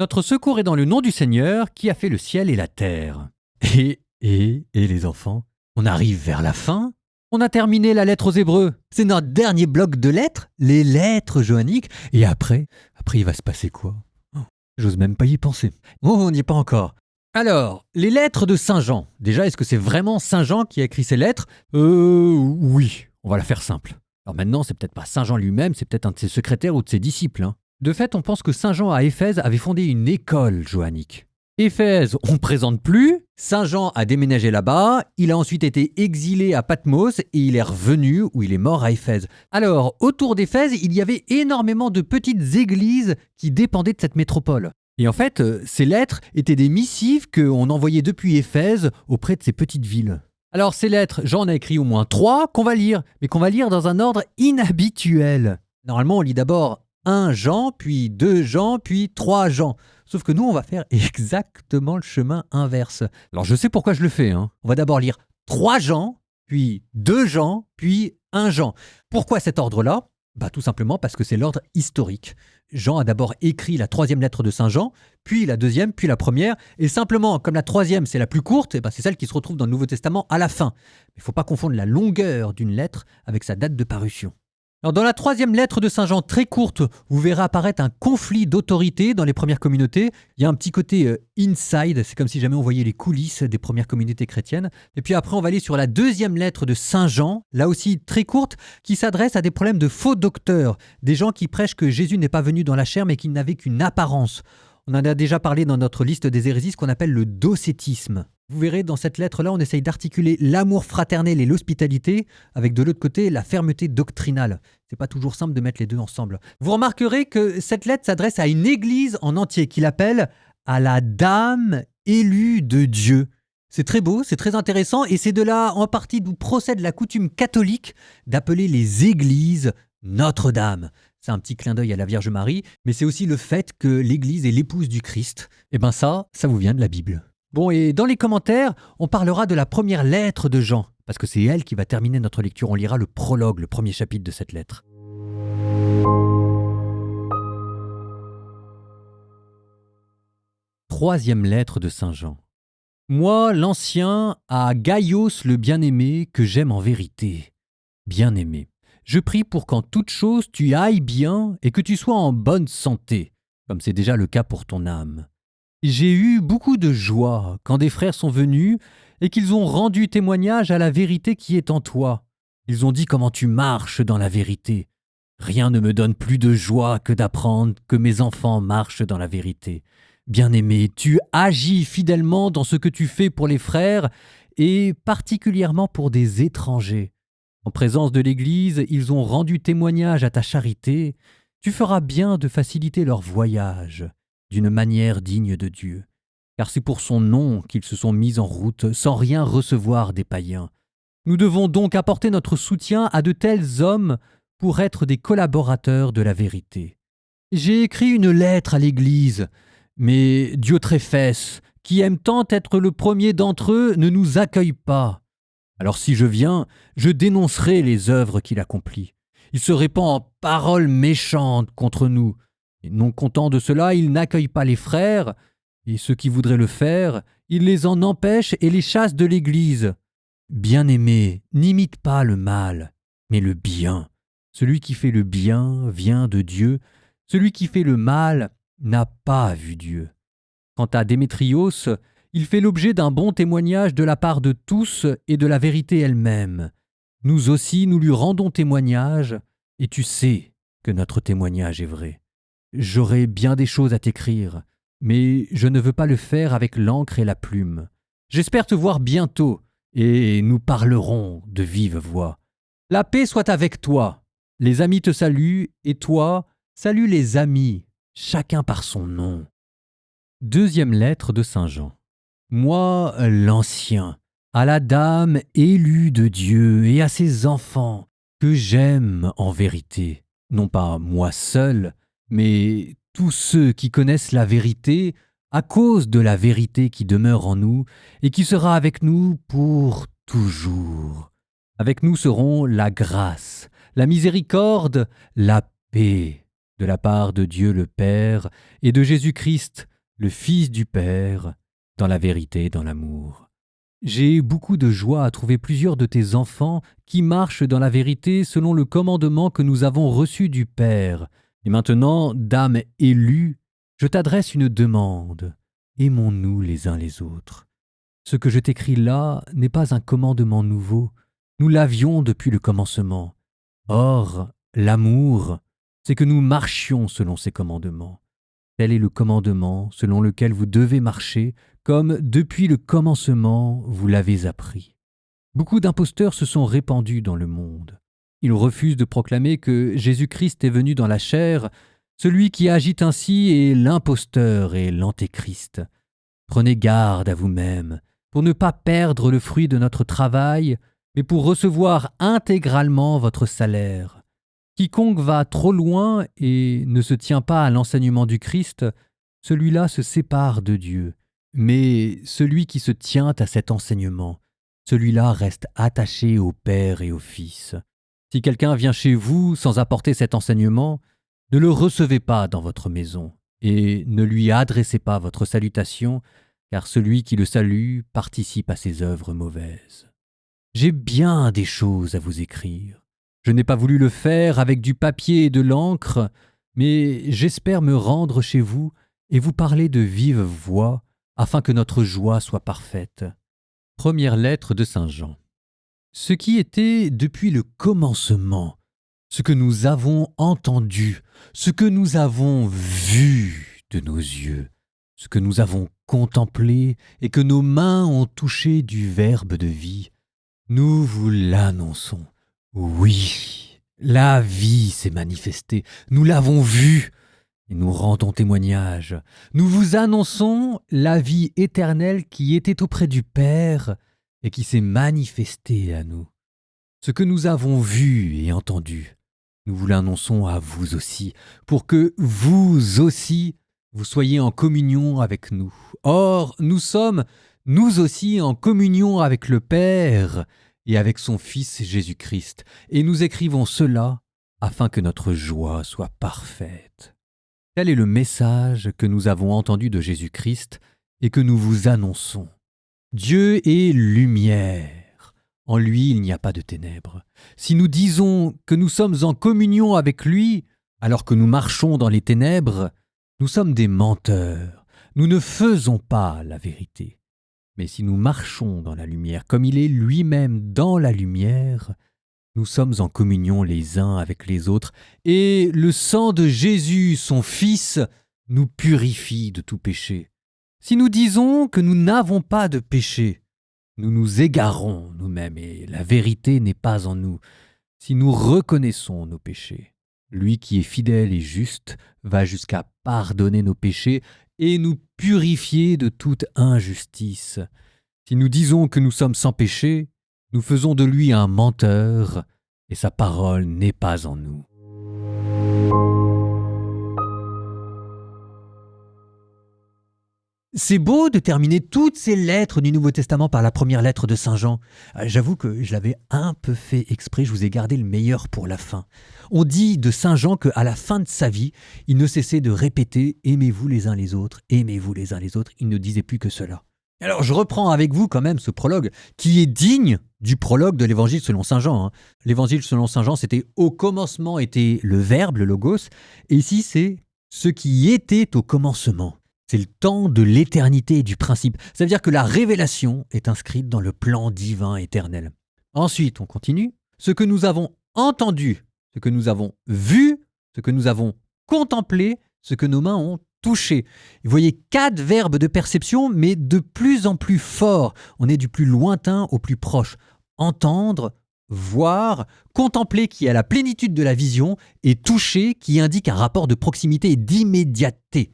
Notre secours est dans le nom du Seigneur qui a fait le ciel et la terre. Et les enfants, on arrive vers la fin. On a terminé la lettre aux Hébreux. C'est notre dernier bloc de lettres, les lettres johanniques. Et après, il va se passer quoi? J'ose même pas y penser. Oh, on n'y est pas encore. Alors, les lettres de Saint Jean. Déjà, est-ce que c'est vraiment Saint Jean qui a écrit ces lettres? Oui, on va la faire simple. Alors maintenant, c'est peut-être pas Saint Jean lui-même, c'est peut-être un de ses secrétaires ou de ses disciples. De fait, on pense que Saint Jean à Éphèse avait fondé une école johannique. Éphèse, on ne présente plus. Saint Jean a déménagé là-bas. Il a ensuite été exilé à Patmos et il est revenu où il est mort à Éphèse. Alors, autour d'Éphèse, il y avait énormément de petites églises qui dépendaient de cette métropole. Et en fait, ces lettres étaient des missives qu'on envoyait depuis Éphèse auprès de ces petites villes. Alors ces lettres, Jean en a écrit au moins 3 qu'on va lire, mais qu'on va lire dans un ordre inhabituel. Normalement, on lit d'abord 1 Jean, puis 2 Jean, puis 3 Jean. Sauf que nous, on va faire exactement le chemin inverse. Alors je sais pourquoi je le fais. On va d'abord lire 3 Jean, puis 2 Jean, puis 1 Jean. Pourquoi cet ordre-là ? Tout simplement parce que c'est l'ordre historique. Jean a d'abord écrit la 3e lettre de Saint Jean, puis la 2e, puis la 1re, et simplement, comme la 3e c'est la plus courte, c'est celle qui se retrouve dans le Nouveau Testament à la fin. Il ne faut pas confondre la longueur d'une lettre avec sa date de parution. Alors dans la 3e lettre de Saint Jean, très courte, vous verrez apparaître un conflit d'autorité dans les premières communautés. Il y a un petit côté inside, c'est comme si jamais on voyait les coulisses des premières communautés chrétiennes. Et puis après, on va aller sur la 2e lettre de Saint Jean, là aussi très courte, qui s'adresse à des problèmes de faux docteurs, des gens qui prêchent que Jésus n'est pas venu dans la chair mais qu'il n'avait qu'une apparence. On en a déjà parlé dans notre liste des hérésies, ce qu'on appelle le docétisme. Vous verrez, dans cette lettre-là, on essaye d'articuler l'amour fraternel et l'hospitalité, avec de l'autre côté la fermeté doctrinale. C'est pas toujours simple de mettre les deux ensemble. Vous remarquerez que cette lettre s'adresse à une église en entier, qu'il appelle « à la Dame élue de Dieu ». C'est très beau, c'est très intéressant, et c'est de là en partie d'où procède la coutume catholique d'appeler les églises Notre-Dame. C'est un petit clin d'œil à la Vierge Marie, mais c'est aussi le fait que l'église est l'épouse du Christ. Et ça vous vient de la Bible. Bon, et dans les commentaires, on parlera de la première lettre de Jean, parce que c'est elle qui va terminer notre lecture. On lira le prologue, le premier chapitre de cette lettre. Troisième lettre de Saint Jean. Moi, l'ancien, à Gaius le bien-aimé, que j'aime en vérité. Bien-aimé, je prie pour qu'en toute chose tu ailles bien et que tu sois en bonne santé, comme c'est déjà le cas pour ton âme. J'ai eu beaucoup de joie quand des frères sont venus et qu'ils ont rendu témoignage à la vérité qui est en toi. Ils ont dit comment tu marches dans la vérité. Rien ne me donne plus de joie que d'apprendre que mes enfants marchent dans la vérité. Bien-aimé, tu agis fidèlement dans ce que tu fais pour les frères et particulièrement pour des étrangers. En présence de l'Église, ils ont rendu témoignage à ta charité. Tu feras bien de faciliter leur voyage d'une manière digne de Dieu, car c'est pour son nom qu'ils se sont mis en route sans rien recevoir des païens. Nous devons donc apporter notre soutien à de tels hommes pour être des collaborateurs de la vérité. J'ai écrit une lettre à l'Église, mais Diotréphès, qui aime tant être le premier d'entre eux, ne nous accueille pas. Alors si je viens, je dénoncerai les œuvres qu'il accomplit. Il se répand en paroles méchantes contre nous. Et non content de cela, il n'accueille pas les frères, et ceux qui voudraient le faire, il les en empêche et les chasse de l'Église. Bien-aimé, n'imite pas le mal, mais le bien. Celui qui fait le bien vient de Dieu, celui qui fait le mal n'a pas vu Dieu. Quant à Démétrios, il fait l'objet d'un bon témoignage de la part de tous et de la vérité elle-même. Nous aussi, nous lui rendons témoignage, et tu sais que notre témoignage est vrai. J'aurais bien des choses à t'écrire, mais je ne veux pas le faire avec l'encre et la plume. J'espère te voir bientôt, et nous parlerons de vive voix. La paix soit avec toi. Les amis te saluent, et toi, salue les amis, chacun par son nom. Deuxième lettre de Saint Jean. Moi, l'ancien, à la Dame élue de Dieu et à ses enfants, que j'aime en vérité, non pas moi seul, mais tous ceux qui connaissent la vérité à cause de la vérité qui demeure en nous et qui sera avec nous pour toujours. Avec nous seront la grâce, la miséricorde, la paix de la part de Dieu le Père et de Jésus-Christ, le Fils du Père, dans la vérité et dans l'amour. J'ai beaucoup de joie à trouver plusieurs de tes enfants qui marchent dans la vérité selon le commandement que nous avons reçu du Père. Et maintenant, dame élue, je t'adresse une demande. Aimons-nous les uns les autres. Ce que je t'écris là n'est pas un commandement nouveau. Nous l'avions depuis le commencement. Or, l'amour, c'est que nous marchions selon ses commandements. Tel est le commandement selon lequel vous devez marcher, comme depuis le commencement vous l'avez appris. Beaucoup d'imposteurs se sont répandus dans le monde. Ils refusent de proclamer que Jésus-Christ est venu dans la chair. Celui qui agit ainsi est l'imposteur et l'antéchrist. Prenez garde à vous-même, pour ne pas perdre le fruit de notre travail, mais pour recevoir intégralement votre salaire. Quiconque va trop loin et ne se tient pas à l'enseignement du Christ, celui-là se sépare de Dieu. Mais celui qui se tient à cet enseignement, celui-là reste attaché au Père et au Fils. Si quelqu'un vient chez vous sans apporter cet enseignement, ne le recevez pas dans votre maison et ne lui adressez pas votre salutation, car celui qui le salue participe à ses œuvres mauvaises. J'ai bien des choses à vous écrire. Je n'ai pas voulu le faire avec du papier et de l'encre, mais j'espère me rendre chez vous et vous parler de vive voix, afin que notre joie soit parfaite. Première lettre de Saint Jean. Ce qui était depuis le commencement, ce que nous avons entendu, ce que nous avons vu de nos yeux, ce que nous avons contemplé et que nos mains ont touché du Verbe de vie, nous vous l'annonçons. Oui, la vie s'est manifestée, nous l'avons vue et nous rendons témoignage. Nous vous annonçons la vie éternelle qui était auprès du Père et qui s'est manifestée à nous. Ce que nous avons vu et entendu, nous vous l'annonçons à vous aussi, pour que vous aussi, vous soyez en communion avec nous. Or, nous sommes, nous aussi, en communion avec le Père et avec son Fils Jésus-Christ, et nous écrivons cela afin que notre joie soit parfaite. Tel est le message que nous avons entendu de Jésus-Christ et que nous vous annonçons. Dieu est lumière. En lui, il n'y a pas de ténèbres. Si nous disons que nous sommes en communion avec lui, alors que nous marchons dans les ténèbres, nous sommes des menteurs. Nous ne faisons pas la vérité. Mais si nous marchons dans la lumière, comme il est lui-même dans la lumière, nous sommes en communion les uns avec les autres, et le sang de Jésus, son Fils, nous purifie de tout péché. Si nous disons que nous n'avons pas de péché, nous nous égarons nous-mêmes, et la vérité n'est pas en nous. Si nous reconnaissons nos péchés, lui qui est fidèle et juste va jusqu'à pardonner nos péchés et nous purifier de toute injustice. Si nous disons que nous sommes sans péché, nous faisons de lui un menteur, et sa parole n'est pas en nous. C'est beau de terminer toutes ces lettres du Nouveau Testament par la première lettre de Saint Jean. J'avoue que je l'avais un peu fait exprès, je vous ai gardé le meilleur pour la fin. On dit de Saint Jean qu'à la fin de sa vie, il ne cessait de répéter « Aimez-vous les uns les autres, aimez-vous les uns les autres ». Il ne disait plus que cela. Alors je reprends avec vous quand même ce prologue qui est digne du prologue de l'évangile selon Saint Jean. L'évangile selon Saint Jean, c'était « Au commencement était le Verbe, le Logos ». Et ici, c'est « Ce qui était au commencement ». C'est le temps de l'éternité et du principe. Ça veut dire que la révélation est inscrite dans le plan divin éternel. Ensuite, on continue. Ce que nous avons entendu, ce que nous avons vu, ce que nous avons contemplé, ce que nos mains ont touché. Vous voyez 4 verbes de perception, mais de plus en plus forts. On est du plus lointain au plus proche. Entendre, voir, contempler qui est à la plénitude de la vision et toucher qui indique un rapport de proximité et d'immédiateté.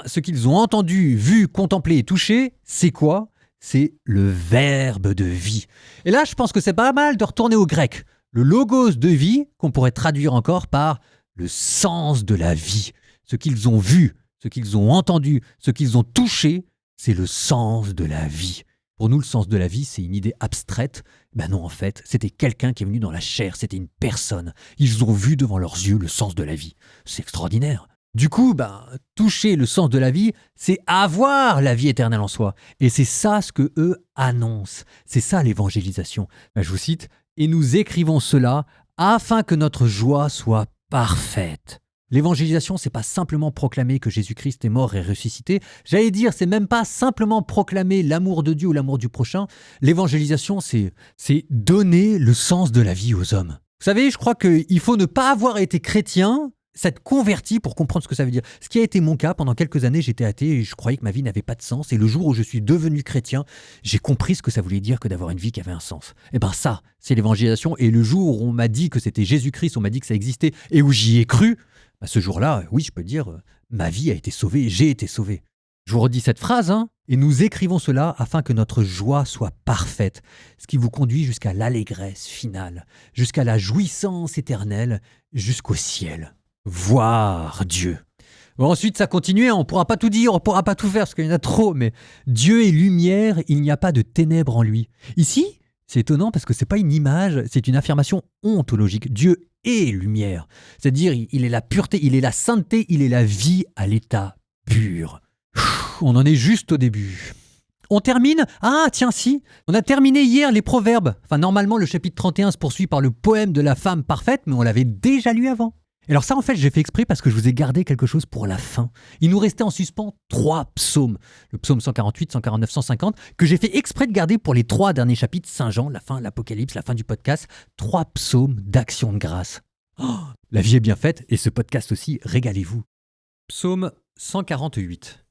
Ce qu'ils ont entendu, vu, contemplé et touché, c'est quoi? C'est le verbe de vie. Et là, je pense que c'est pas mal de retourner au grec. Le logos de vie, qu'on pourrait traduire encore par le sens de la vie. Ce qu'ils ont vu, ce qu'ils ont entendu, ce qu'ils ont touché, c'est le sens de la vie. Pour nous, le sens de la vie, c'est une idée abstraite. Non, en fait, c'était quelqu'un qui est venu dans la chair, c'était une personne. Ils ont vu devant leurs yeux le sens de la vie. C'est extraordinaire. Du coup, toucher le sens de la vie, c'est avoir la vie éternelle en soi. Et c'est ça ce que eux annoncent. C'est ça l'évangélisation. Je vous cite, « Et nous écrivons cela afin que notre joie soit parfaite. » L'évangélisation, c'est pas simplement proclamer que Jésus-Christ est mort et ressuscité. J'allais dire, c'est même pas simplement proclamer l'amour de Dieu ou l'amour du prochain. L'évangélisation, c'est donner le sens de la vie aux hommes. Vous savez, je crois qu'il faut ne pas avoir été chrétien, s'être converti pour comprendre ce que ça veut dire. Ce qui a été mon cas, pendant quelques années, j'étais athée et je croyais que ma vie n'avait pas de sens. Et le jour où je suis devenu chrétien, j'ai compris ce que ça voulait dire que d'avoir une vie qui avait un sens. Et ça, c'est l'évangélisation. Et le jour où on m'a dit que c'était Jésus-Christ, on m'a dit que ça existait et où j'y ai cru, ce jour-là, oui, je peux dire, ma vie a été sauvée, j'ai été sauvé. Je vous redis cette phrase, et nous écrivons cela afin que notre joie soit parfaite, ce qui vous conduit jusqu'à l'allégresse finale, jusqu'à la jouissance éternelle, jusqu'au ciel. Voir Dieu. Bon, ensuite, ça continue, on ne pourra pas tout dire, on ne pourra pas tout faire, parce qu'il y en a trop, mais Dieu est lumière, il n'y a pas de ténèbres en lui. Ici, c'est étonnant parce que ce n'est pas une image, c'est une affirmation ontologique. Dieu est lumière. C'est-à-dire, il est la pureté, il est la sainteté, il est la vie à l'état pur. On en est juste au début. On termine. On a terminé hier les proverbes. Normalement, le chapitre 31 se poursuit par le poème de la femme parfaite, mais on l'avait déjà lu avant. Et alors ça, en fait, j'ai fait exprès parce que je vous ai gardé quelque chose pour la fin. Il nous restait en suspens 3 psaumes. Le psaume 148, 149, 150, que j'ai fait exprès de garder pour les 3 derniers chapitres, Saint Jean, la fin, l'Apocalypse, la fin du podcast. 3 psaumes d'action de grâce. La vie est bien faite et ce podcast aussi, régalez-vous. Psaume 148.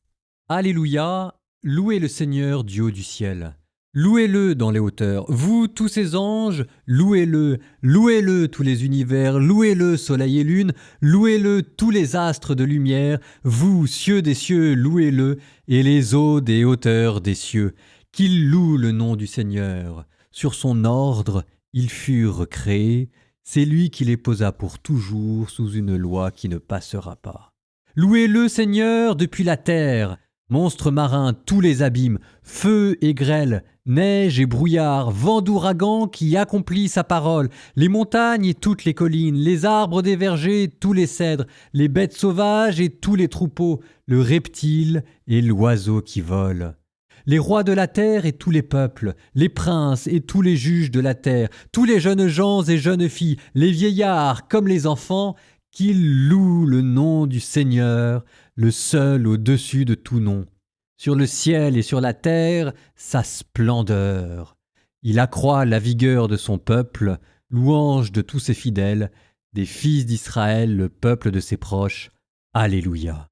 Alléluia, louez le Seigneur du haut du ciel. Louez-le dans les hauteurs, vous tous ces anges, louez-le, louez-le tous les univers, louez-le soleil et lune, louez-le tous les astres de lumière, vous cieux des cieux, louez-le, et les eaux des hauteurs des cieux, qu'ils louent le nom du Seigneur. Sur son ordre, ils furent créés, c'est lui qui les posa pour toujours sous une loi qui ne passera pas. Louez-le Seigneur depuis la terre, monstres marins, tous les abîmes, feu et grêle, neige et brouillard, vent d'ouragan qui accomplit sa parole, les montagnes et toutes les collines, les arbres des vergers, tous les cèdres, les bêtes sauvages et tous les troupeaux, le reptile et l'oiseau qui vole. Les rois de la terre et tous les peuples, les princes et tous les juges de la terre, tous les jeunes gens et jeunes filles, les vieillards comme les enfants, qu'ils louent le nom du Seigneur, le seul au-dessus de tout nom. Sur le ciel et sur la terre, sa splendeur. Il accroît la vigueur de son peuple, louange de tous ses fidèles, des fils d'Israël, le peuple de ses proches. Alléluia.